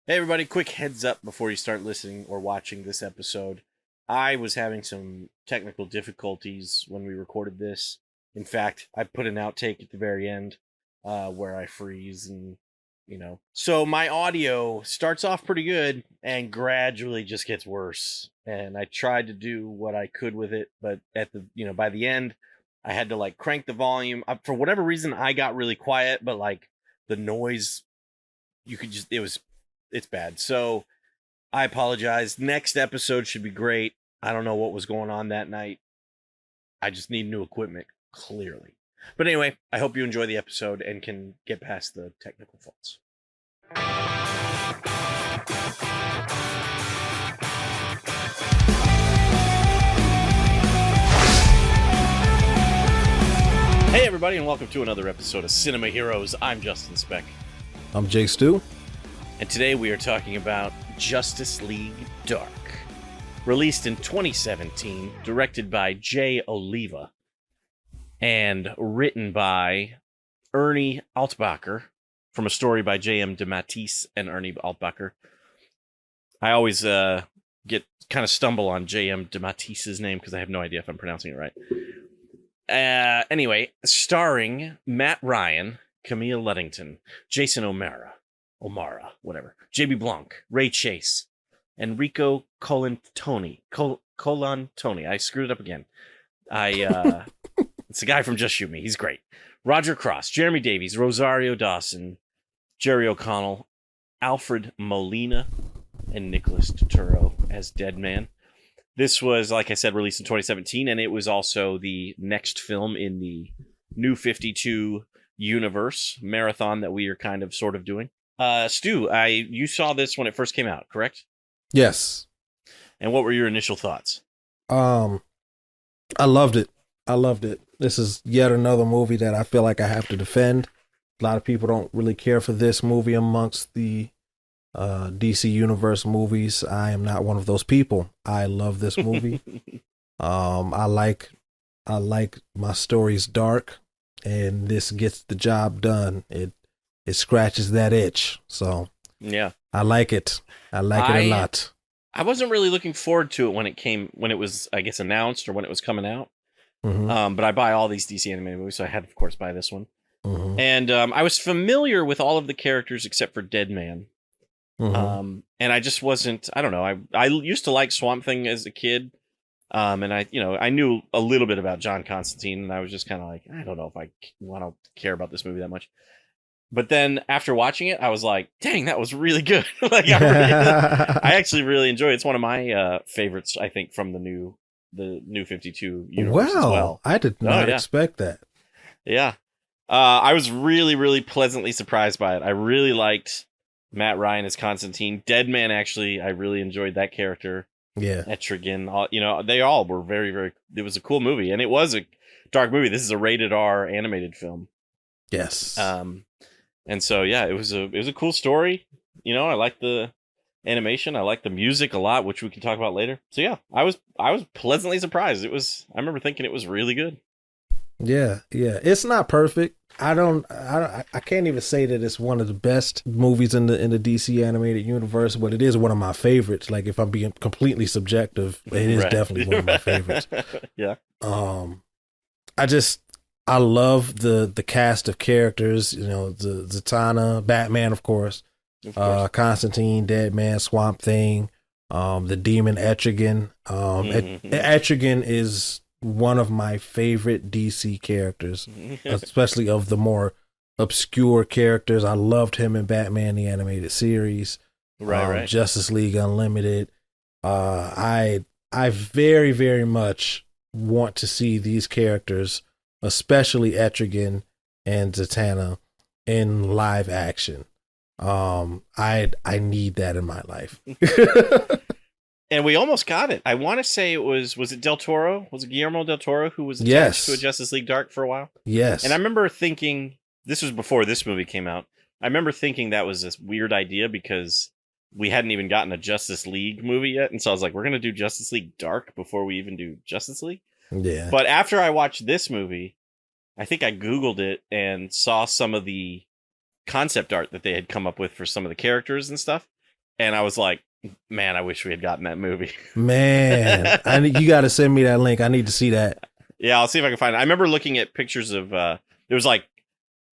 Hey everybody, quick heads up before you start listening or watching this episode. I was having some technical difficulties when we recorded this. In fact, I put an outtake at the very end where I freeze and. So my audio starts off pretty good and gradually just gets worse. And I tried to do what I could with it, but by the end, I had to like crank the volume. For whatever reason, I got really quiet, but like the noise, it's bad. So I apologize. Next episode should be great. I don't know what was going on that night. I just need new equipment, clearly. But anyway, I hope you enjoy the episode and can get past the technical faults. Hey everybody, and welcome to another episode of Cinema Heroes. I'm Justin Speck. I'm Jay Stu. And today we are talking about Justice League Dark. Released in 2017, directed by Jay Oliva, and written by Ernie Altbacher, from a story by J.M. DeMatteis and Ernie Altbacher. I always stumble on J.M. DeMatteis' name because I have no idea if I'm pronouncing it right. Anyway, starring Matt Ryan, Camille Luddington, Jason O'Mara, whatever, J.B. Blanc, Ray Chase, Enrico Colantoni. I screwed it up again. It's the guy from Just Shoot Me. He's great. Roger Cross, Jeremy Davies, Rosario Dawson, Jerry O'Connell, Alfred Molina, and Nicholas Turturro as Deadman. This was, like I said, released in 2017, and it was also the next film in the New 52 universe marathon that we are kind of sort of doing. Stu, you saw this when it first came out, correct? Yes. And what were your initial thoughts? I loved it. This is yet another movie that I feel like I have to defend. A lot of people don't really care for this movie amongst the DC Universe movies. I am not one of those people. I love this movie. I like my stories dark, and this gets the job done. It scratches that itch. So yeah, I like it. I like it a lot. I wasn't really looking forward to it when it was, I guess, announced or when it was coming out. Mm-hmm. But I buy all these DC animated movies, so I had to, of course, buy this one. Mm-hmm. And I was familiar with all of the characters except for Deadman. Mm-hmm. And I just wasn't, I don't know. I used to like Swamp Thing as a kid. And I knew a little bit about John Constantine, and I was just kind of like, I don't know if I want to care about this movie that much. But then after watching it, I was like, dang, that was really good. I actually really enjoy it. It's one of my favorites, I think, from the new 52 universe as well. I did not expect that. Yeah. I was really, really pleasantly surprised by it. I really liked Matt Ryan as Constantine. Deadman, actually, I really enjoyed that character. Yeah. Etrigan, they all were very, very, it was a cool movie, and it was a dark movie. This is a rated R animated film. Yes. And so, yeah, it was a cool story. I like the animation. I like the music a lot, which we can talk about later. So yeah, I was pleasantly surprised. I remember thinking it was really good. Yeah. It's not perfect. I can't even say that it's one of the best movies in the DC animated universe, but it is one of my favorites. Like, if I'm being completely subjective, it is definitely one of my favorites. Yeah. I love the cast of characters, the Zatanna, Batman, of course, Constantine, Deadman, Swamp Thing, the demon Etrigan. Etrigan is one of my favorite DC characters, especially of the more obscure characters. I loved him in Batman the Animated Series, right. Justice League Unlimited. I very, very much want to see these characters, especially Etrigan and Zatanna, in live action. I need that in my life. And we almost got it. I want to say it was it Del Toro? Was it Guillermo Del Toro who was attached to a Justice League Dark for a while? Yes. And I remember thinking, this was before this movie came out, I remember thinking that was this weird idea because we hadn't even gotten a Justice League movie yet. And so I was like, we're going to do Justice League Dark before we even do Justice League? Yeah. But after I watched this movie, I think I Googled it and saw some of the concept art that they had come up with for some of the characters and stuff. and I was like, man, I wish we had gotten that movie. Man, you got to send me that link. I need to see that. Yeah, I'll see if I can find it. I remember looking at pictures of there was like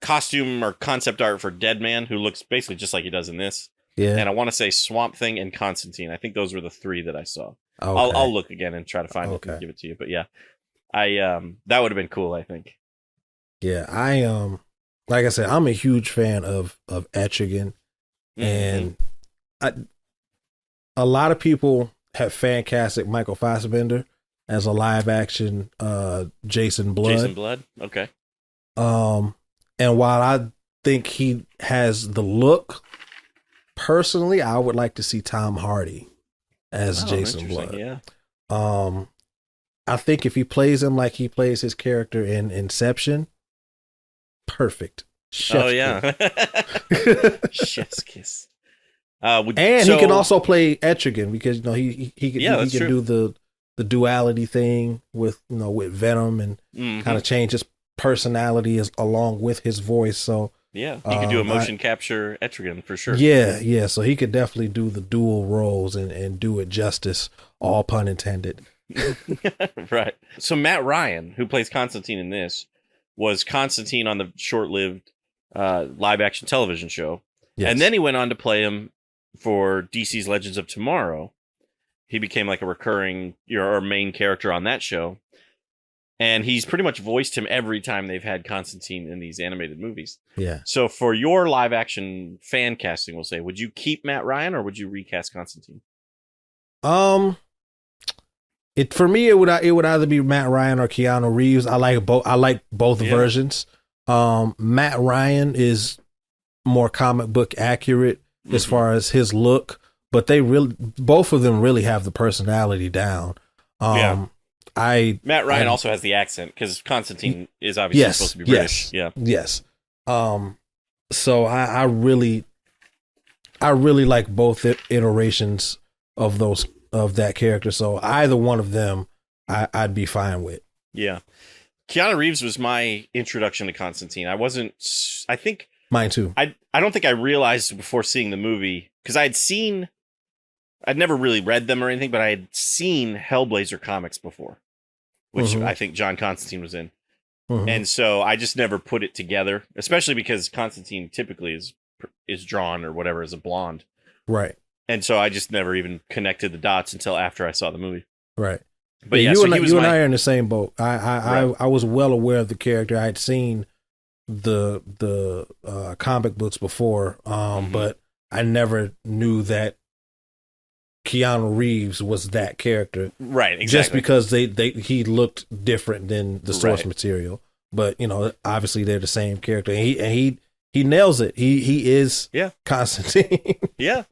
costume or concept art for Deadman, who looks basically just like he does in this. Yeah. And I want to say Swamp Thing and Constantine. I think those were the three that I saw. Okay. I'll look again and try to find it and give it to you. But yeah, I that would have been cool, I think. Yeah, like I said, I'm a huge fan of Etrigan, and a lot of people have fan casted Michael Fassbender as a live action Jason Blood. Jason Blood, okay. And while I think he has the look, personally, I would like to see Tom Hardy as Jason Blood. Yeah. I think if he plays him like he plays his character in Inception, perfect. Chef's Chef's kiss. And he can also play Etrigan because he can do the duality thing with with Venom and kind of change his personality along with his voice. So yeah, he could do a motion capture Etrigan for sure. Yeah. So he could definitely do the dual roles and do it justice. All pun intended. Right. So Matt Ryan, who plays Constantine in this, was Constantine on the short-lived live action television show. Yes. And then he went on to play him for DC's Legends of Tomorrow. He became like a recurring or main character on that show. And he's pretty much voiced him every time they've had Constantine in these animated movies. Yeah. So for your live action fan casting, we'll say, would you keep Matt Ryan or would you recast Constantine? For me, it would either be Matt Ryan or Keanu Reeves. I like both versions. Matt Ryan is more comic book accurate as far as his look, but both of them really have the personality down. Matt Ryan also has the accent because Constantine is obviously supposed to be British. Yes. So I really like both iterations of that character. So either one of them, I'd be fine with. Yeah. Keanu Reeves was my introduction to Constantine. I think mine too. I don't think I realized before seeing the movie, because I'd never really read them or anything, but I had seen Hellblazer comics before, which I think John Constantine was in. And so I just never put it together, especially because Constantine typically is drawn or whatever as a blonde. Right. And so I just never even connected the dots until after I saw the movie. Right. But you and I are in the same boat. I was well aware of the character. I had seen the comic books before, but I never knew that Keanu Reeves was that character. Right, exactly. Just because he looked different than the source material. But obviously they're the same character. And he nails it. He is Constantine. Yeah.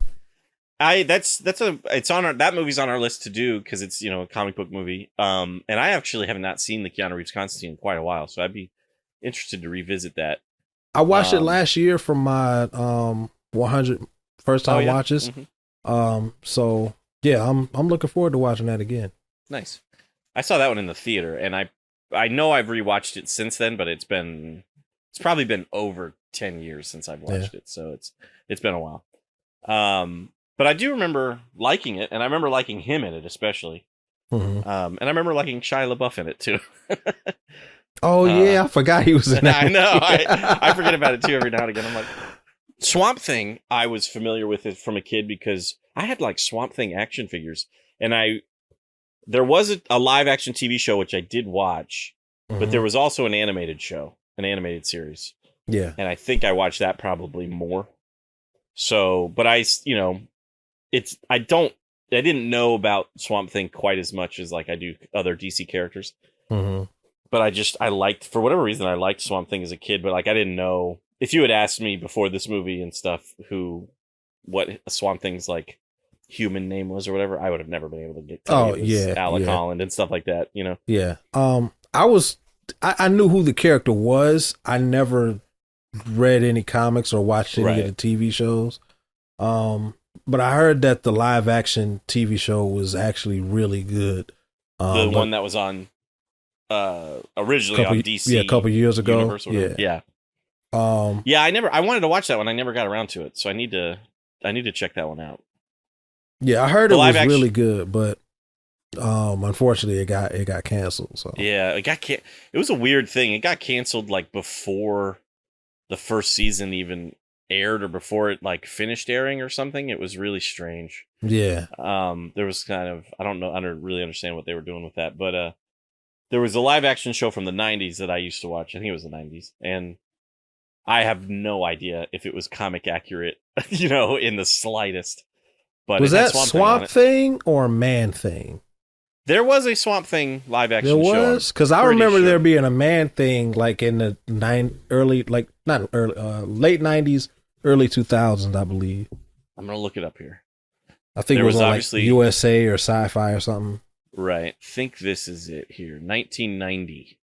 That movie's on our list to do because it's a comic book movie. And I actually have not seen the Keanu Reeves Constantine in quite a while, so I'd be interested to revisit that. I watched it last year from my 100 first time watches. So yeah, I'm looking forward to watching that again. Nice. I saw that one in the theater, and I know I've rewatched it since then, but it's probably been over 10 years since I've watched it, so it's been a while. But I do remember liking it, and I remember liking him in it especially. And I remember liking Shia LaBeouf in it too. I forgot he was in that. I know. I forget about it too every now and again. I'm like, Swamp Thing I was familiar with it from a kid because I had like Swamp Thing action figures, and there was a live action TV show which I did watch, but there was also an animated series. Yeah. And I think I watched that probably more. So, but I didn't know about Swamp Thing quite as much as like I do other DC characters. But I liked, for whatever reason, I liked Swamp Thing as a kid, but like I didn't know, if you had asked me before this movie and stuff what Swamp Thing's like human name was or whatever, I would have never been able to tell you it was Alec Holland and stuff like that, Yeah. I knew who the character was. I never read any comics or watched any of the TV shows. But I heard that the live action TV show was actually really good. The one that was on originally on DC, a couple years ago. Yeah. I wanted to watch that one. I never got around to it, so I need to check that one out. Yeah, I heard The it live was action- really good, but unfortunately it got canceled. So Yeah, it was a weird thing. It got canceled like before the first season even aired, or before it like finished airing or something. It was really strange. yeah. There was kind of, I don't really understand what they were doing with that, but there was a live action show from the 90s that I used to watch. I think it was the 90s, and I have no idea if it was comic accurate, in the slightest. But Was it had that Swamp Thing on Swamp it. Thing or Man Thing? There was a Swamp Thing live action There show. was, because I pretty remember sure. there being a Man Thing like in the late '90s, early 2000s, I believe. I'm gonna look it up here. I think There it was was on obviously- like USA or Sci-Fi or something. Right. Think this is it here. 1990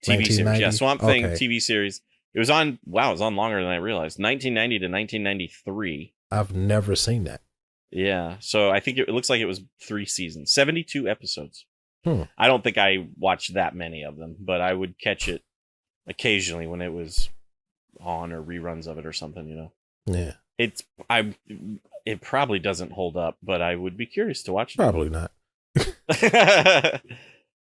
TV series. 1990? Yeah, Swamp Thing Okay. TV series. It was on longer than I realized. 1990 to 1993. I've never seen that. Yeah. So I think it looks like it was 3 seasons, 72 episodes. Hmm. I don't think I watched that many of them, but I would catch it occasionally when it was on, or reruns of it or something, Yeah, It probably doesn't hold up, but I would be curious to watch it. probably not.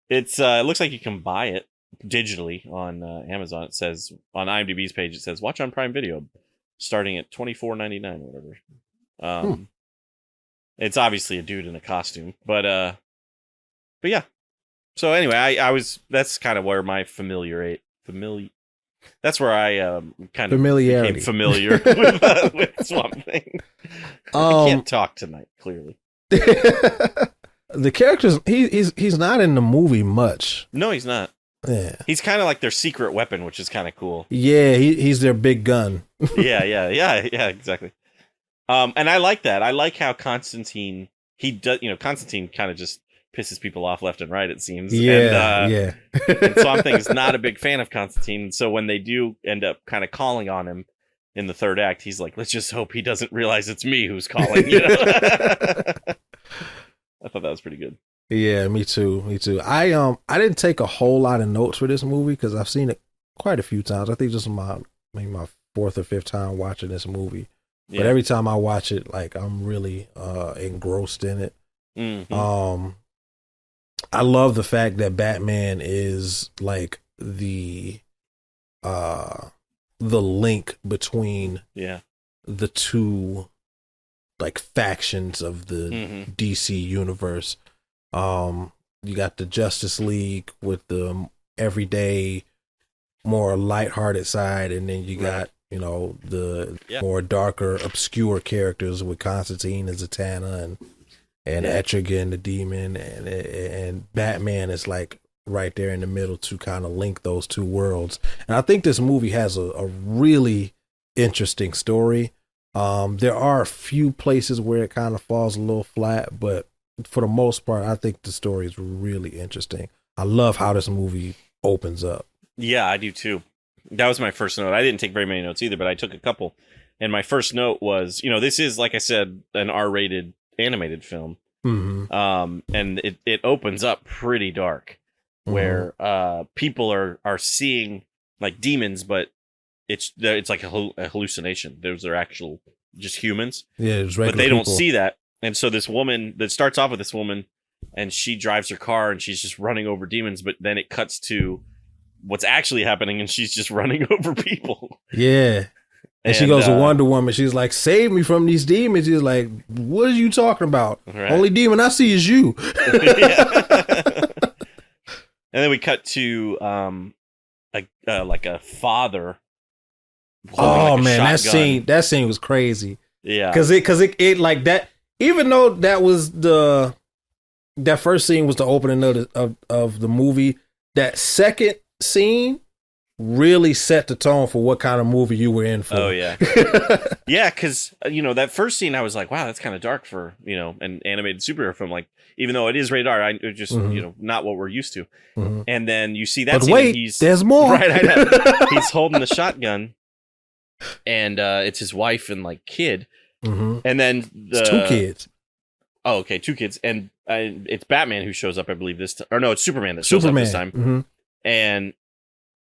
It looks like you can buy it digitally on Amazon. It says on IMDb's page, it says watch on Prime Video, starting at $24.99 or whatever. It's obviously a dude in a costume, but yeah. So anyway, that's kind of where my that's where I kind of Familiarity. became familiar with Swamp Thing. I can't talk tonight, clearly. The characters, he's not in the movie much. No, he's not. Yeah, He's kind of like their secret weapon, which is kind of cool. yeah, he's their big gun. yeah, exactly. And I like that. I like how Constantine, Constantine kind of just pisses people off left and right, it seems. Yeah, and, yeah. And Swamp Thing is not a big fan of Constantine. So when they do end up kind of calling on him in the third act, he's like, let's just hope he doesn't realize it's me who's calling. I thought that was pretty good. Yeah, me too. I didn't take a whole lot of notes for this movie because I've seen it quite a few times. I think this is maybe my 4th or 5th time watching this movie. Yeah. But every time I watch it, like I'm really engrossed in it. Mm-hmm. I love the fact that Batman is like the link between the two like factions of the DC universe. You got the Justice League with the everyday, more lighthearted side, and then you got the more darker, obscure characters with Constantine and Zatanna and Etrigan, the demon, and Batman is like right there in the middle to kind of link those two worlds. And I think this movie has a really interesting story. There are a few places where it kind of falls a little flat, but for the most part, I think the story is really interesting. I love how this movie opens up. Yeah, I do too. That was my first note. I didn't take very many notes either, but I took a couple. And my first note was, this is, like I said, an R-rated animated film. Mm-hmm. And it opens up pretty dark, where people are seeing like demons, but it's like a hallucination. Those are actual just humans. Yeah, it's regular but they people. don't see that. And so this woman, that starts off with this woman, and she drives her car and she's just running over demons, but then it cuts to what's actually happening and she's just running over people. Yeah. And she goes to Wonder Woman. She's like, save me from these demons. He's like, what are you talking about? Right. Only demon I see is you. And then we cut to like a father. Oh like a man, shotgun. that scene was crazy. Yeah. Cause it like that, even though that was that first scene was the opening of the movie, that second scene really set the tone for what kind of movie you were in for. Oh yeah. Yeah, because that first scene I was like, wow, that's kind of dark for an animated superhero film. Like, even though it is rated R, it just not what we're used to. Mm-hmm. And then you see that but scene, wait, and he's there's more. right. I know. He's holding the shotgun, and it's his wife and like kid. Mm-hmm. And then It's 2 kids. Oh, okay, 2 kids, and it's Batman who shows up, I believe this time. Or no, it's Superman that shows up this time. Mm-hmm. And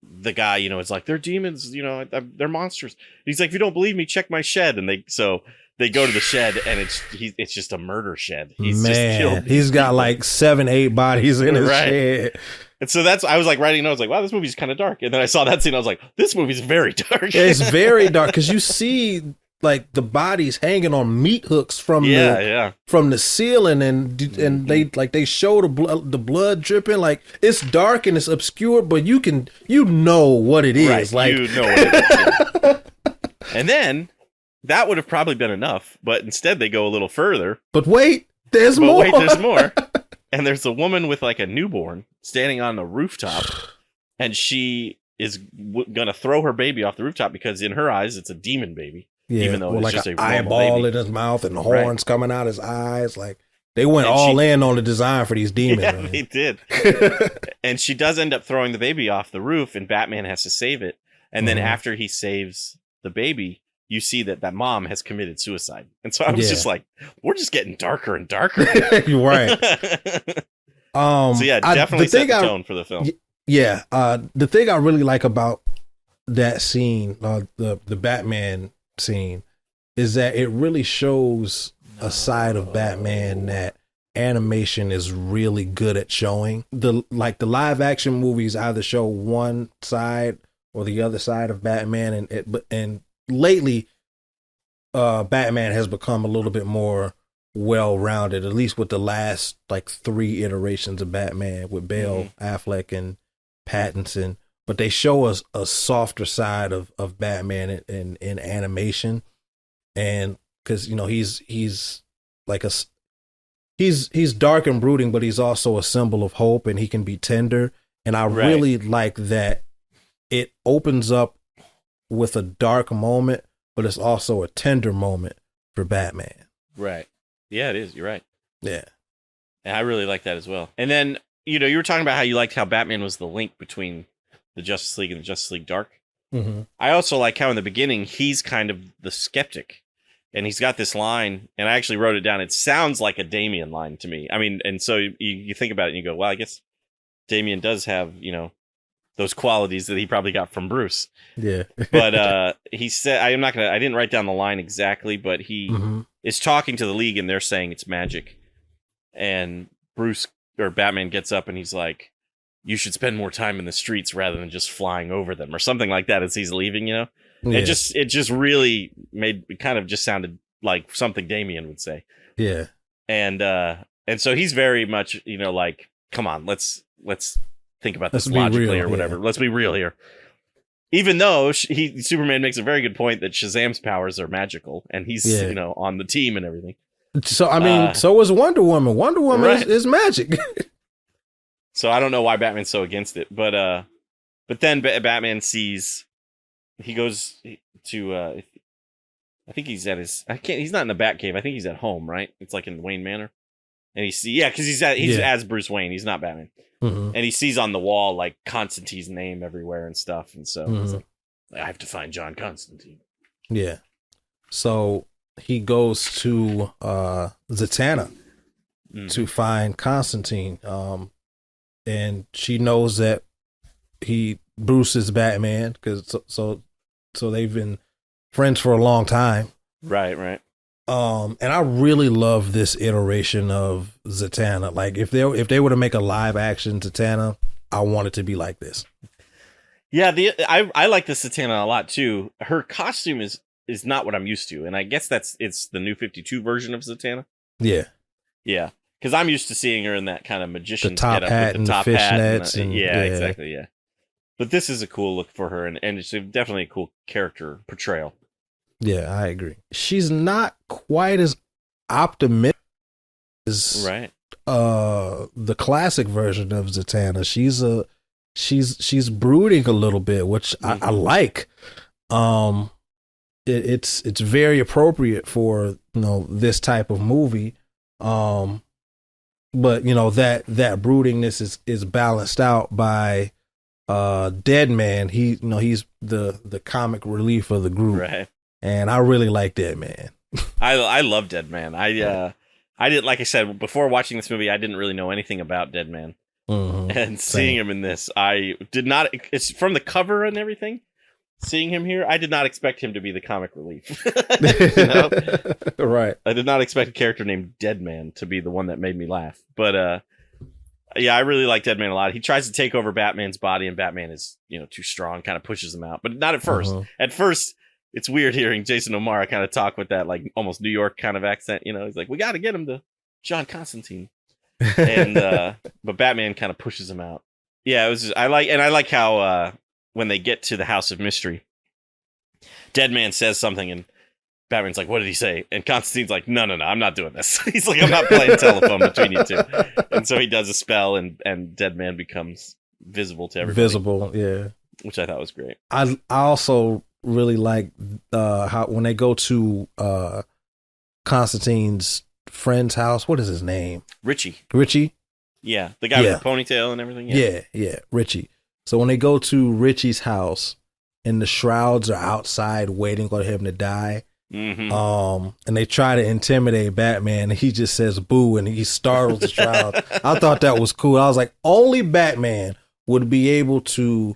the guy, it's like, they're demons, they're monsters. He's like, if you don't believe me, check my shed. And they they go to the shed, and it's just a murder shed. He's just killed. He's got like 7-8 bodies in his shed. And so I was like writing notes, like, wow, this movie's kind of dark. And then I saw that scene, I was like, this movie's very dark. It's very dark because you see like the bodies hanging on meat hooks from the ceiling, and they show the blood dripping. Like, it's dark and it's obscure, but you know what it is. Right, like, you know what it is. And then that would have probably been enough, but instead they go a little further. But wait, there's more. And there's a woman with like a newborn standing on a rooftop, and she is gonna throw her baby off the rooftop because in her eyes it's a demon baby. Yeah, even though it's like just an a eyeball in his mouth and horns coming out his eyes. Like, they went all in on the design for these demons. Yeah, they did. And she does end up throwing the baby off the roof, and Batman has to save it. And then after he saves the baby, you see that mom has committed suicide. And so I was just like, we're just getting darker and darker. You're right. So yeah, definitely set the tone for the film. Yeah. The thing I really like about that scene, the Batman scene, is that it really shows a side of Batman that animation is really good at showing. The live action movies either show one side or the other side of Batman, and lately Batman has become a little bit more well-rounded, at least with the last like 3 iterations of Batman with Bale, Affleck, and Pattinson. But they show us a softer side of Batman in animation, and because he's like he's dark and brooding, but he's also a symbol of hope, and he can be tender. And I really like that it opens up with a dark moment, but it's also a tender moment for Batman. Right. Yeah, it is. You're right. Yeah. And I really like that as well. And then, you were talking about how you liked how Batman was the link between the Justice League and the Justice League Dark. Mm-hmm. I also like how in the beginning he's kind of the skeptic, and he's got this line, and I actually wrote it down. It sounds like a Damian line to me. I mean, and so you think about it and you go, well, I guess Damian does have, those qualities that he probably got from Bruce. Yeah. But he said, I didn't write down the line exactly, but he is talking to the League, and they're saying it's magic. And Batman gets up and he's like, you should spend more time in the streets rather than just flying over them, or something like that as he's leaving, Yeah. It just really just sounded like something Damian would say. Yeah. And so he's very much, like, come on, let's think about this logically or whatever. Yeah. Let's be real here. Even though Superman makes a very good point that Shazam's powers are magical, and he's, on the team and everything. So, I mean, so is Wonder Woman. Wonder Woman is magic. So I don't know why Batman's so against it, but then Batman sees, he goes to, I think he's at he's not in the Batcave. I think he's at home, right? It's like in Wayne Manor. And because he's as Bruce Wayne. He's not Batman. Mm-hmm. And he sees on the wall like Constantine's name everywhere and stuff. And so he's like, I have to find John Constantine. Yeah. So he goes to Zatanna to find Constantine. And she knows that Bruce is Batman, because so they've been friends for a long time. Right. And I really love this iteration of Zatanna. Like, if they were to make a live action Zatanna, I want it to be like this. Yeah, I like the Zatanna a lot too. Her costume is not what I'm used to, and I guess it's the New 52 version of Zatanna. Yeah. Because I'm used to seeing her in that kind of magician's top hat and the fishnets. Exactly. Yeah. But this is a cool look for her, and it's definitely a cool character portrayal. Yeah, I agree. She's not quite as optimistic as the classic version of Zatanna. She's brooding a little bit, which I like. It's very appropriate for this type of movie. But that broodingness is balanced out by Deadman. He's the comic relief of the group. Right. And I really like Deadman. I love Deadman. I didn't, like I said, before watching this movie, I didn't really know anything about Deadman. Mm-hmm. And seeing him in this, I did not. It's from the cover and everything. seeing him here. I did not expect him to be the comic relief. Right. I did not expect a character named Deadman to be the one that made me laugh. But yeah, I really like Deadman a lot. He tries to take over Batman's body, and Batman is, too strong, kind of pushes him out. But not at first. At first, it's weird hearing Jason O'Mara kind of talk with that, like, almost New York kind of accent. He's like, we got to get him to John Constantine. And but Batman kind of pushes him out. Yeah, it was just, I like how when they get to the House of Mystery, Deadman says something, and Batman's like, what did he say? And Constantine's like, no, I'm not doing this. He's like, I'm not playing telephone between you two. And so he does a spell, and Deadman becomes visible to everybody. Visible, yeah. Which I thought was great. I also really like how when they go to Constantine's friend's house, what is his name? Richie. Yeah, the guy with the ponytail and everything. Yeah, Richie. So when they go to Richie's house, and the shrouds are outside waiting for him to die, and they try to intimidate Batman, and he just says boo, and he startles the shrouds. I thought that was cool. I was like, only Batman would be able to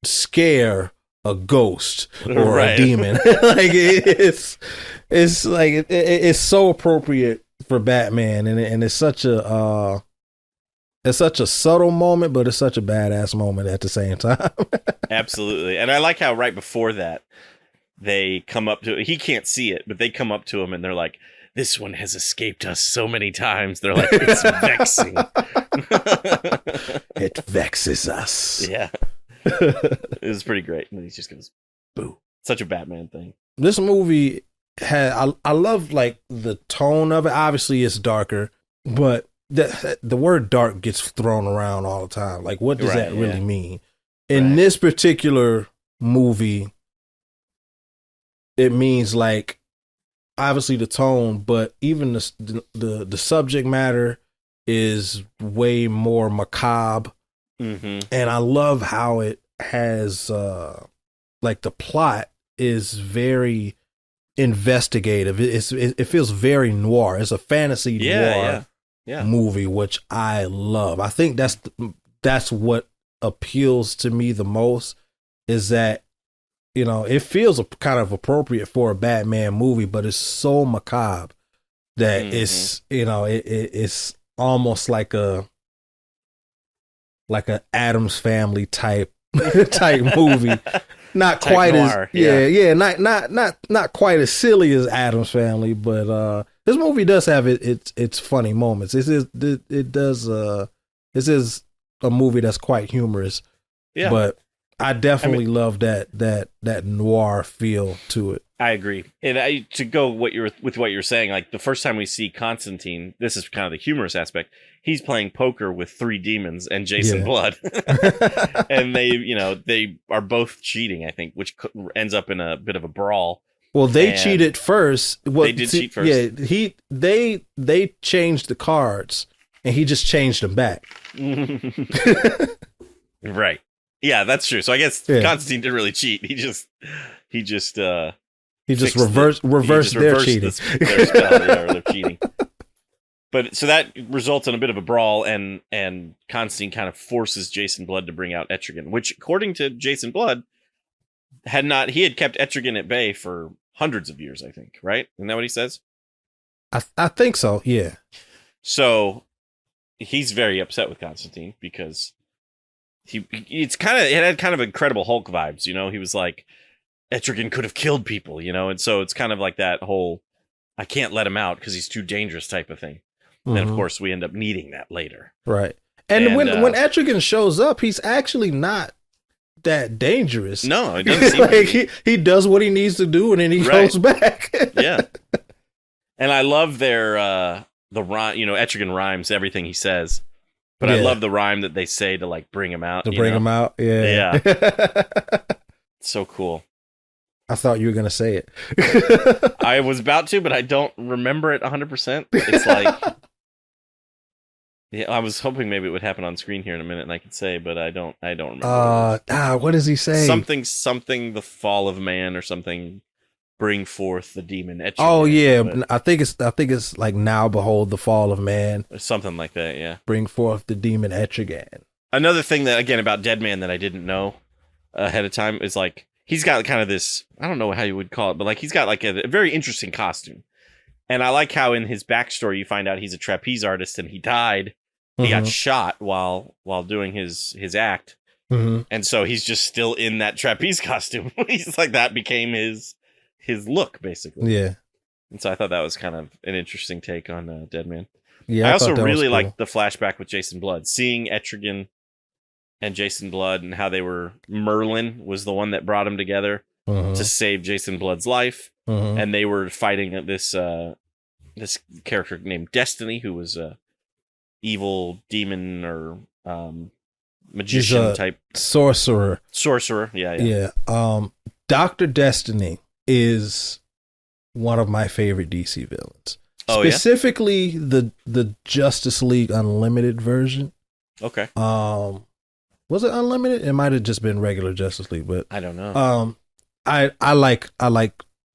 scare a ghost or a demon. Like it's like it's so appropriate for Batman, and it's such a subtle moment, but it's such a badass moment at the same time. Absolutely. And I like how right before that they come up to, he can't see it, but they come up to him and they're like, this one has escaped us so many times. They're like, it's vexing. It vexes us. Yeah. It was pretty great. And he just goes, boo. Such a Batman thing. This movie had, I love like the tone of it. Obviously it's darker, but the word dark gets thrown around all the time. Like, what does that really mean? In this particular movie, it means like obviously the tone, but even the subject matter is way more macabre. And I love how it has like the plot is very investigative. It feels very noir. It's a fantasy noir movie, which I love. I think that's what appeals to me the most, is that it feels kind of appropriate for a Batman movie, but it's so macabre that it's it's almost like a Addams Family type movie. Not type quite noir, not quite as silly as Addams Family, but this movie does have its funny moments. This is a movie that's quite humorous. Yeah. But I definitely love that noir feel to it. I agree. And to go with what you're saying, like the first time we see Constantine, this is kind of the humorous aspect. He's playing poker with three demons and Jason Blood. And they are both cheating, I think, which ends up in a bit of a brawl. Well, they cheated first. Well, they did cheat first. Yeah, they changed the cards and he just changed them back. Right. Yeah, that's true. So I guess Constantine didn't really cheat. He just reversed their cheating. Their spell, or their cheating. But so that results in a bit of a brawl, and Constantine kind of forces Jason Blood to bring out Etrigan, which, according to Jason Blood, he had kept Etrigan at bay for hundreds of years, I think, right? Isn't that what he says? I think so, yeah. So he's very upset with Constantine because it had kind of incredible Hulk vibes, He was like, Etrigan could have killed people, and so it's kind of like that whole I can't let him out because he's too dangerous type of thing. And of course we end up needing that later. Right. And when Etrigan shows up, he's actually not that dangerous. No, it doesn't seem like he does what he needs to do and then he goes back. Yeah. And I love their the rhyme, Etrigan rhymes everything he says. But I love the rhyme that they say to like bring him out. To bring him out, yeah. So cool. I thought you were gonna say it. I was about to, but I don't remember it 100%. It's like, I was hoping maybe it would happen on screen here in a minute, and I could say, but I don't remember. What does he say? Something. The fall of man, or something. Bring forth the demon. Etrigan, oh yeah, I think it's like now behold the fall of man, or something like that. Yeah, bring forth the demon Etrigan. Another thing that again about Deadman that I didn't know ahead of time. It's like he's got kind of this, I don't know how you would call it, but like he's got like a very interesting costume. And I like how in his backstory you find out he's a trapeze artist and he died. He got shot while doing his act. And so he's just still in that trapeze costume. He's like, that became his look, basically. Yeah. And so I thought that was kind of an interesting take on Deadman. Yeah, I also really cool. liked the flashback with Jason Blood. Seeing Etrigan and Jason Blood and how they were... Merlin was the one that brought them together to save Jason Blood's life. And they were fighting this character named Destiny, who was a evil demon or magician type. Sorcerer. Yeah. Dr. Destiny is one of my favorite DC villains. Oh, specifically the Justice League Unlimited version. Okay. Was it Unlimited? It might have just been regular Justice League, but I don't know. I like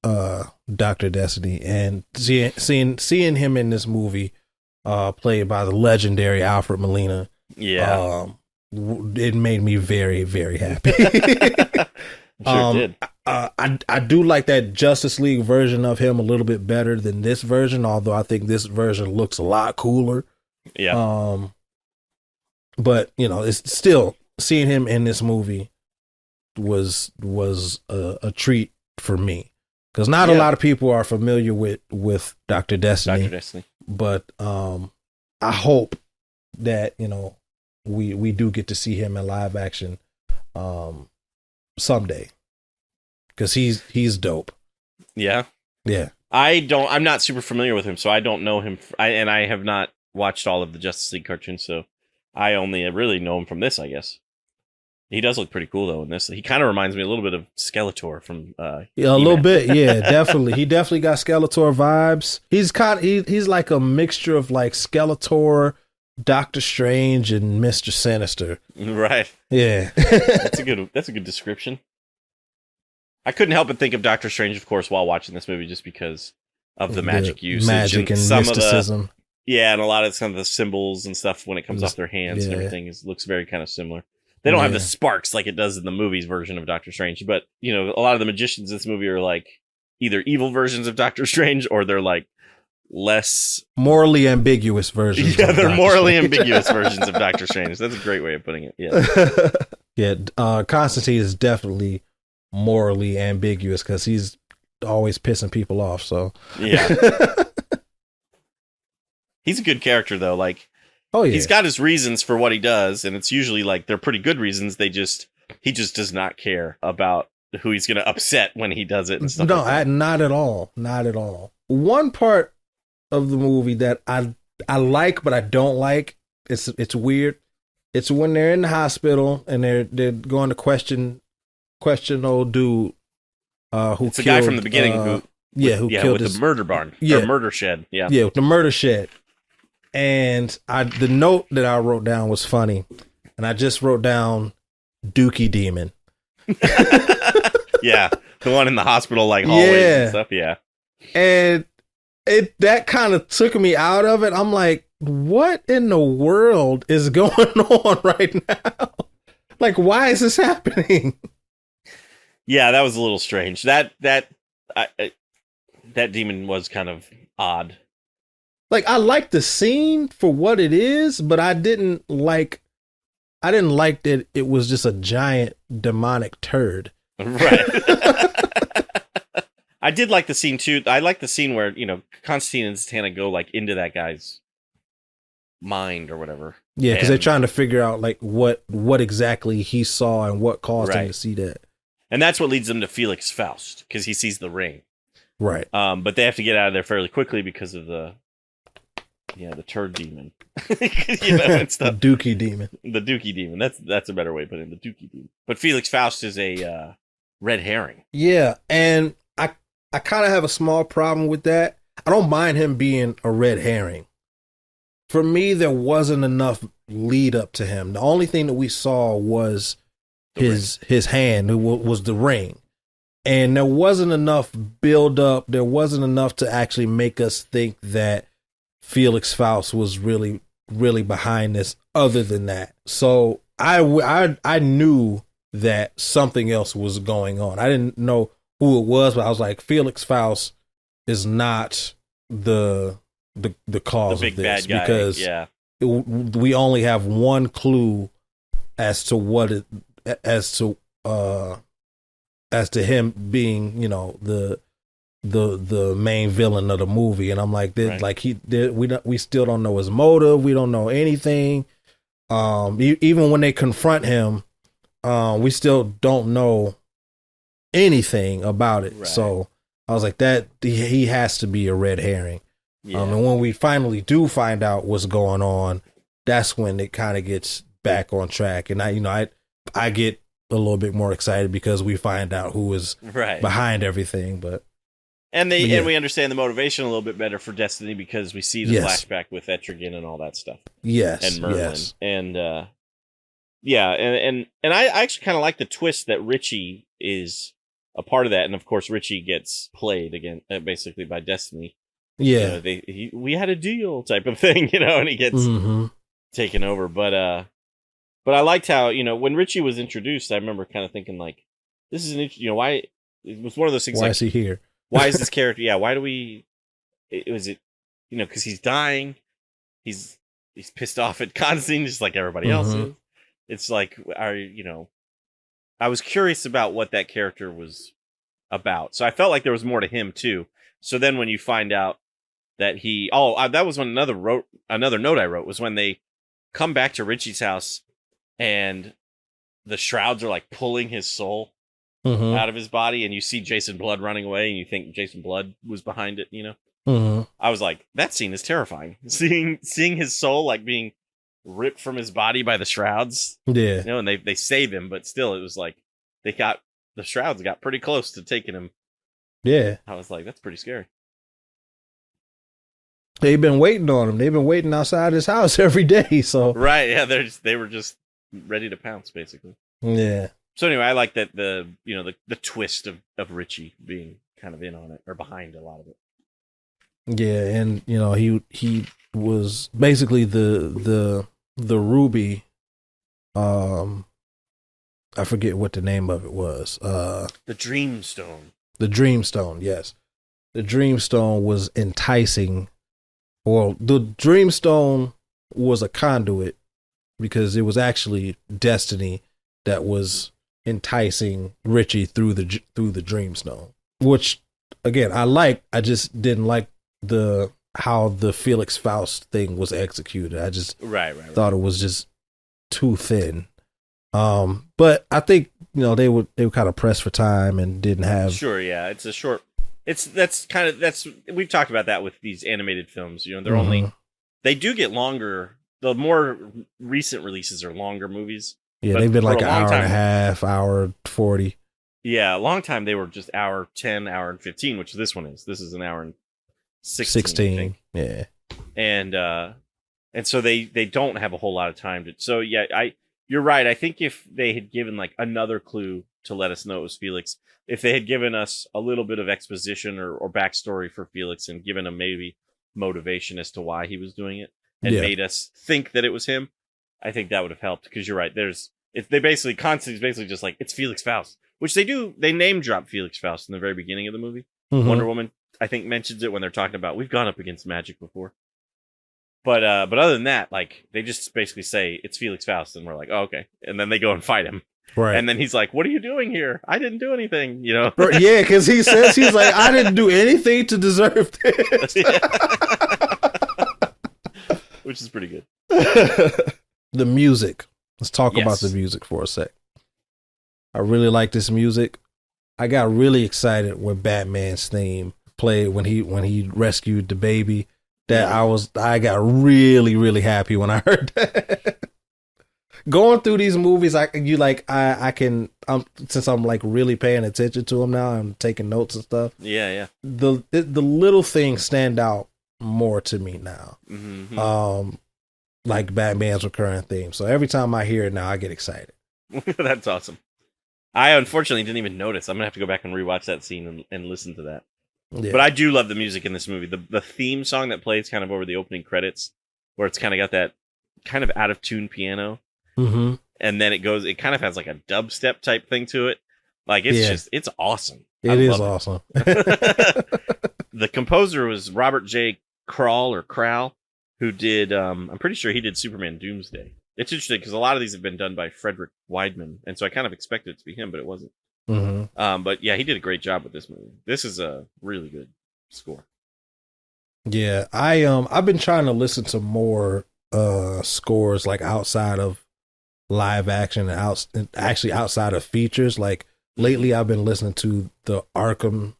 Dr. Destiny, and seeing him in this movie, played by the legendary Alfred Molina. Yeah. It made me very, very happy. Sure did. I do like that Justice League version of him a little bit better than this version, although I think this version looks a lot cooler. Yeah. But it's still, seeing him in this movie was a treat for me, because not a lot of people are familiar with Dr. Destiny. But I hope that we do get to see him in live action someday, because he's dope. Yeah. I'm not super familiar with him, so I don't know him. And I have not watched all of the Justice League cartoons, so I only really know him from this, I guess. He does look pretty cool though in this. He kind of reminds me a little bit of Skeletor from a little bit. Yeah, definitely. He definitely got Skeletor vibes. He's like a mixture of like Skeletor, Doctor Strange, and Mr. Sinister. Right. Yeah. That's a good description. I couldn't help but think of Doctor Strange, of course, while watching this movie, just because of the magic usage, magic and some mysticism. And a lot of some of the symbols and stuff when it comes off their hands and everything looks very kind of similar. They don't have the sparks like it does in the movies version of Doctor Strange, but a lot of the magicians in this movie are like either evil versions of Doctor Strange or they're like less morally ambiguous versions. Yeah, they're morally ambiguous versions of Doctor Strange. That's a great way of putting it. Yeah. Yeah. Constantine is definitely morally ambiguous because he's always pissing people off. So yeah. He's a good character though. Like, he's got his reasons for what he does, and it's usually like they're pretty good reasons. He just does not care about who he's going to upset when he does it and stuff. No, like that. not at all. Not at all. One part of the movie that I like but I don't like, it's weird. It's when they're in the hospital and they're going to question old dude who it's the killed, guy from the beginning who killed with the murder barn. Or murder shed. Yeah. Yeah, with the murder shed. And the note that I wrote down was funny, and I just wrote down Dookie Demon. Yeah, the one in the hospital like hallways and stuff. Yeah, and that kind of took me out of it. I'm like, what in the world is going on right now? Like, why is this happening? Yeah, that was a little strange. That demon was kind of odd. Like, I like the scene for what it is, but I didn't like that it was just a giant demonic turd. Right. I did like the scene too. I like the scene where, Constantine and Zatanna go like into that guy's mind or whatever. Yeah, because they're trying to figure out like what exactly he saw and what caused him to see that. And that's what leads them to Felix Faust, because he sees the ring. Right. But they have to get out of there fairly quickly because of the turd demon. It's the Dookie Demon. The Dookie Demon. That's a better way of putting it. The Dookie Demon. But Felix Faust is a red herring. Yeah, and I kind of have a small problem with that. I don't mind him being a red herring. For me, there wasn't enough lead up to him. The only thing that we saw was his hand, who was the ring. And there wasn't enough build up. There wasn't enough to actually make us think that Felix Faust was really, really behind this other than that. So I knew that something else was going on. I didn't know who it was, but I was like, Felix Faust is not the cause the big of this bad guy, because yeah. we only have one clue as to what it as to him being, you know, the main villain of the movie, and I'm like, Right. like we still don't know his motive. We don't know anything. Even when they confront him, we still don't know anything about it. Right. So I was like, that he has to be a red herring. Yeah. And when we finally do find out what's going on, that's when it kind of gets back on track. And I get a little bit more excited because we find out who is right. behind everything. And we understand the motivation a little bit better for Destiny because we see the flashback with Etrigan and all that stuff. Yes. And Merlin. Yes. And and I actually kind of like the twist that Richie is a part of that, and of course Richie gets played again basically by Destiny. Yeah. We had a deal type of thing, you know, and he gets taken over. But I liked how, you know, when Richie was introduced, I remember kind of thinking like, this is why it was one of those things. Why like, is he here? Why is this character? Yeah, why do we? Because he's dying. He's pissed off at Constantine, just like everybody else is. It's like, I was curious about what that character was about, so I felt like there was more to him too. So then when you find out that that was when another note I wrote was when they come back to Richie's house and the shrouds are like pulling his soul out of his body, and you see Jason Blood running away, and you think Jason Blood was behind it, you know? I was like, that scene is terrifying. Seeing his soul like being ripped from his body by the shrouds. Yeah. You know, and they save him, but still it was like the shrouds got pretty close to taking him. Yeah. I was like, that's pretty scary. They've been waiting on him. They've been waiting outside his house every day. So right, yeah, they were just ready to pounce, basically. Yeah. So anyway, I like that the twist of Richie being kind of in on it or behind a lot of it. Yeah, and you know he was basically the ruby. I forget what the name of it was. The Dreamstone. The Dreamstone, yes. The Dreamstone was enticing. Well, the Dreamstone was a conduit because it was actually Destiny that was enticing Richie through the Dreamstone, which again I just didn't like how the Felix Faust thing was executed. I just thought it was just too thin. But I think they were kind of pressed for time and didn't have. Sure, yeah, it's a short. That's we've talked about that with these animated films. You know, they're only they do get longer. The more recent releases are longer movies. Yeah, they've been like an hour and a half, hour 40. Yeah, a long time they were just hour 10, hour and 15, which this one is. This is an hour and 16. Yeah. And so they don't have a whole lot of time to. So yeah, you're right. I think if they had given like another clue to let us know it was Felix, if they had given us a little bit of exposition or backstory for Felix and given him maybe motivation as to why he was doing it and made us think that it was him, I think that would have helped. Because you're right. Constantine's basically just like, it's Felix Faust, which they do. They name drop Felix Faust in the very beginning of the movie. Wonder Woman, I think, mentions it when they're talking about we've gone up against magic before. But other than that, like they just basically say it's Felix Faust, and we're like, oh, okay, and then they go and fight him, right? And then he's like, "What are you doing here? I didn't do anything," you know? Yeah, because he says he's like, "I didn't do anything to deserve this," which is pretty good. The music. Let's talk about the music for a sec. I really like this music. I got really excited when Batman's theme played when he rescued the baby. I got really, really happy when I heard that. Going through these movies, since I'm like really paying attention to them now, I'm taking notes and stuff. Yeah. The little things stand out more to me now. Like Batman's recurring theme. So every time I hear it now, I get excited. That's awesome. I unfortunately didn't even notice. I'm gonna have to go back and rewatch that scene and listen to that. Yeah. But I do love the music in this movie. The theme song that plays kind of over the opening credits, where it's kind of got that kind of out of tune piano. and then it kind of has like a dubstep type thing to it. Like it's awesome. It is awesome. The composer was Robert J. Krall, who did I'm pretty sure he did Superman Doomsday. It's interesting because a lot of these have been done by Frederick Weidman, and so I kind of expected it to be him, but it wasn't. Mm-hmm. But yeah, he did a great job with this movie. This is a really good score. Yeah, I've been trying to listen to more scores like outside of live action and actually outside of features. Like lately, I've been listening to the Arkham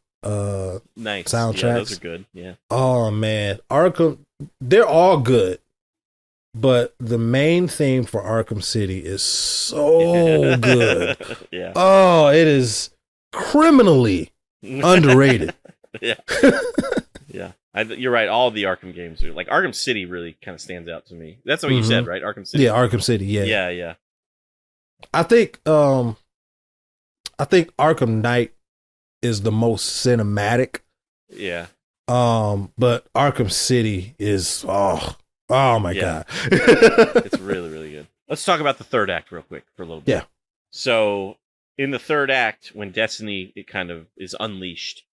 nice soundtracks. Yeah, those are good. Yeah. Oh man, Arkham, they're all good, but the main theme for Arkham City is so good. Yeah. Oh, it is criminally underrated. Yeah. Yeah. You're right. All the Arkham games are like Arkham City really kind of stands out to me. That's what you said, right? Arkham City. Yeah, Arkham City. Yeah. Yeah, yeah. I think Arkham Knight is the most cinematic. Yeah. But Arkham City is oh my god. It's really, really good. Let's talk about the third act real quick for a little bit. Yeah. So in the third act, when Destiny it kind of is unleashed,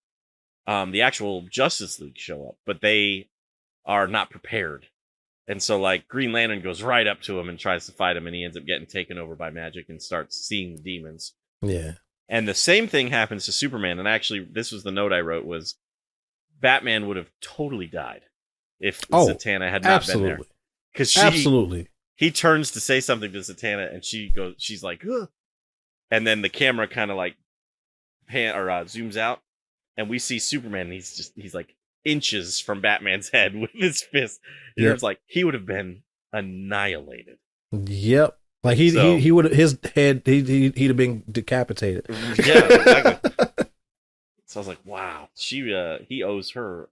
the actual Justice League show up, but they are not prepared. And so like Green Lantern goes right up to him and tries to fight him, and he ends up getting taken over by magic and starts seeing the demons. Yeah. And the same thing happens to Superman. And actually, this was the note I wrote was Batman would have totally died if Zatanna had not been there. Because he turns to say something to Zatanna, and she's like, ugh. And then the camera kind of like zooms out, and we see Superman. And he's like inches from Batman's head with his fist. And it's like he would have been annihilated. Yep. Like he would his head he'd have been decapitated. Yeah, exactly. So I was like, wow, he owes her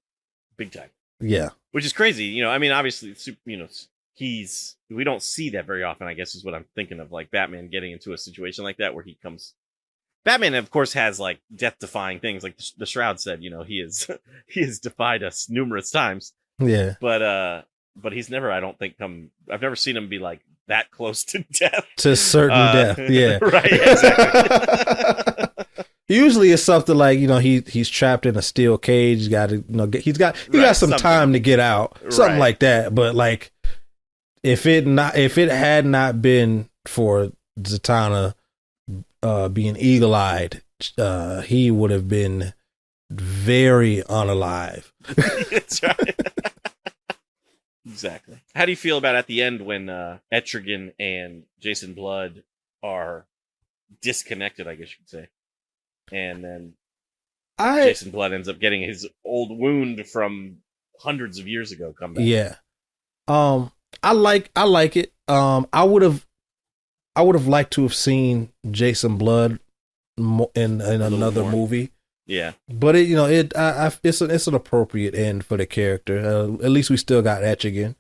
big time. Yeah, which is crazy. You know, I mean, obviously, you know, we don't see that very often. I guess is what I'm thinking of, like Batman getting into a situation like that where he comes. Batman, of course, has like death-defying things, like the Shroud said. You know, he has defied us numerous times. Yeah, but he's never, I don't think, I've never seen him be like that close to death. To certain death. Yeah, right. Exactly. Usually it's something like, you know, he's trapped in a steel cage. He's got to, you know, he got some time to get out, something like that. But like, if it had not been for Zatanna being eagle-eyed, he would have been very unalive. That's right. Exactly. How do you feel about at the end when Etrigan and Jason Blood are disconnected, I guess you could say? And then Jason Blood ends up getting his old wound from hundreds of years ago come back. Yeah. I like it. I would have liked to have seen Jason Blood in another movie. Yeah. But it's an appropriate end for the character. At least we still got Etrigan.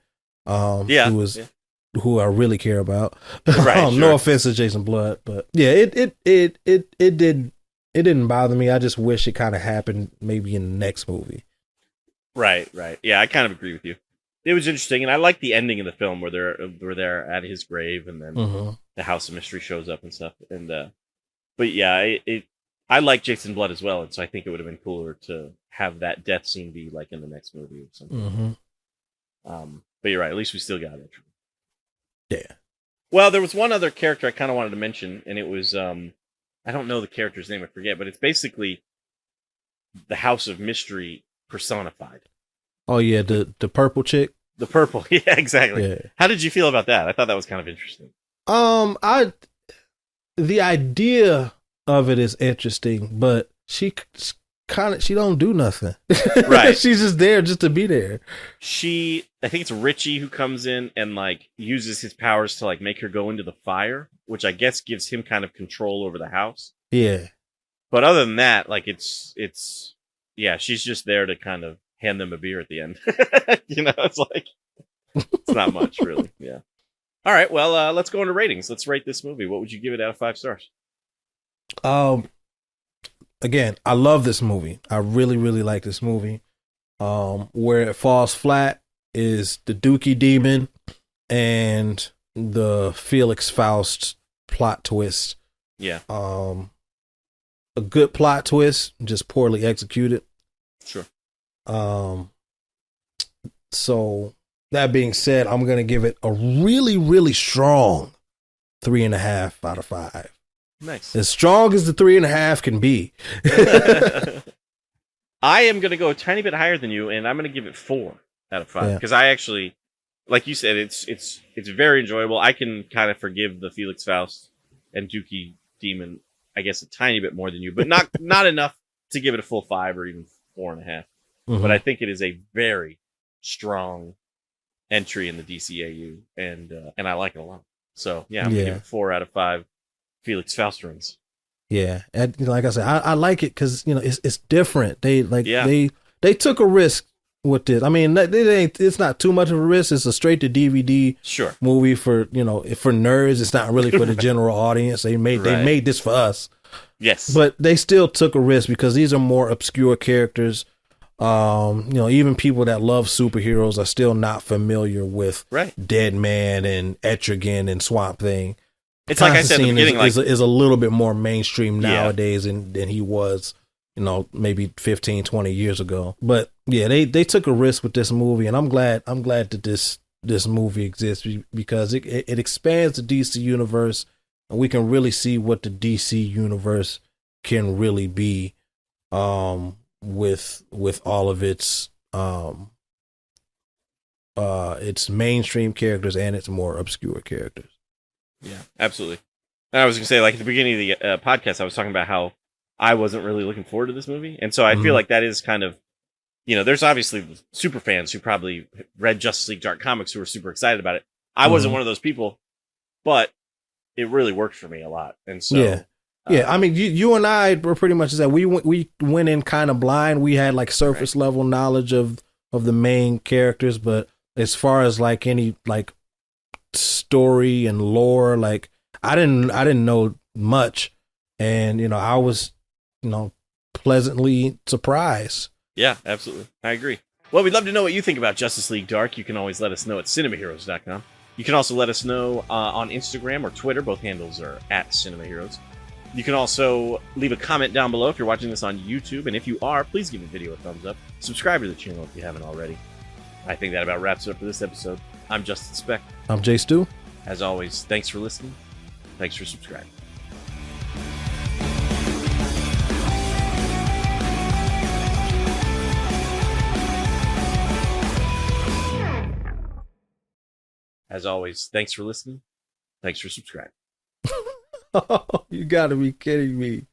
Who I really care about. Right. No offense to Jason Blood, but yeah, it didn't bother me. I just wish it kind of happened maybe in the next movie. Right. Yeah, I kind of agree with you. It was interesting, and I like the ending of the film where they're at his grave, and then the House of Mystery shows up and stuff. And but yeah, I like Jason Blood as well, and so I think it would have been cooler to have that death scene be like in the next movie or something. But you're right. At least we still got it. Yeah. Well, there was one other character I kind of wanted to mention, and it was I don't know the character's name, I forget, but it's basically the House of Mystery personified. Oh yeah, the purple chick. The purple, yeah, exactly. Yeah. How did you feel about that? I thought that was kind of interesting. The idea of it is interesting, but she don't do nothing. Right. She's just there just to be there. I think it's Richie who comes in and like uses his powers to like make her go into the fire, which I guess gives him kind of control over the house. Yeah. But other than that, like it's she's just there to kind of hand them a beer at the end. You know, it's like it's not much really. Yeah. All right, well, let's go into ratings. Let's rate this movie. What would you give it out of 5 stars? Again, I love this movie. I really, really like this movie. Where it falls flat is the Dookie Demon and the Felix Faust plot twist. Yeah. A good plot twist, just poorly executed. Sure. So that being said, I'm gonna give it a really, really strong 3.5 out of 5. Nice. As strong as the 3.5 can be. I am gonna go a tiny bit higher than you, and I'm gonna give it 4 out of 5 because I actually, like you said, it's very enjoyable. I can kind of forgive the Felix Faust and Dookie Demon, I guess, a tiny bit more than you, but not enough to give it a full 5 or even 4.5. Mm-hmm. But I think it is a very strong entry in the DCAU, and I like it a lot. So yeah, I'm gonna give it 4 out of 5 Felix Faust runs. Yeah, and like I said, I like it because it's different. They took a risk with this. I mean, it's not too much of a risk. It's a straight to DVD movie for for nerds. It's not really for the general audience. They made this for us. Yes, but they still took a risk because these are more obscure characters. Even people that love superheroes are still not familiar with Deadman and Etrigan and Swamp Thing. It's like I said at the beginning, is a little bit more mainstream nowadays than he was, maybe 15, 20 years ago. But yeah, they took a risk with this movie, and I'm glad that this movie exists because it expands the DC universe, and we can really see what the DC universe can really be, with all of its mainstream characters and its more obscure characters. Yeah, absolutely. And I was going to say, like, at the beginning of the podcast, I was talking about how I wasn't really looking forward to this movie. And so I feel like that is kind of, there's obviously super fans who probably read Justice League Dark Comics who were super excited about it. I wasn't one of those people, but it really worked for me a lot. And so... Yeah, I mean, you and I were pretty much that. We went in kind of blind. We had like surface level knowledge of the main characters, but as far as like any like story and lore, like I didn't know much, and I was pleasantly surprised. Yeah, absolutely, I agree. Well, we'd love to know what you think about Justice League Dark. You can always let us know at cinemaheroes.com. You can also let us know on Instagram or Twitter. Both handles are at CinemaHeroes. You can also leave a comment down below if you're watching this on YouTube, and if you are, please give the video a thumbs up. Subscribe to the channel if you haven't already. I think that about wraps it up for this episode. I'm Justin Speck. I'm Jay Stu. As always, thanks for listening. Thanks for subscribing. As always, thanks for listening. Thanks for subscribing. Oh, you gotta be kidding me.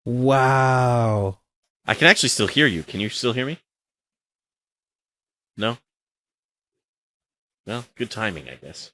Wow. I can actually still hear you. Can you still hear me? No? Well, good timing, I guess.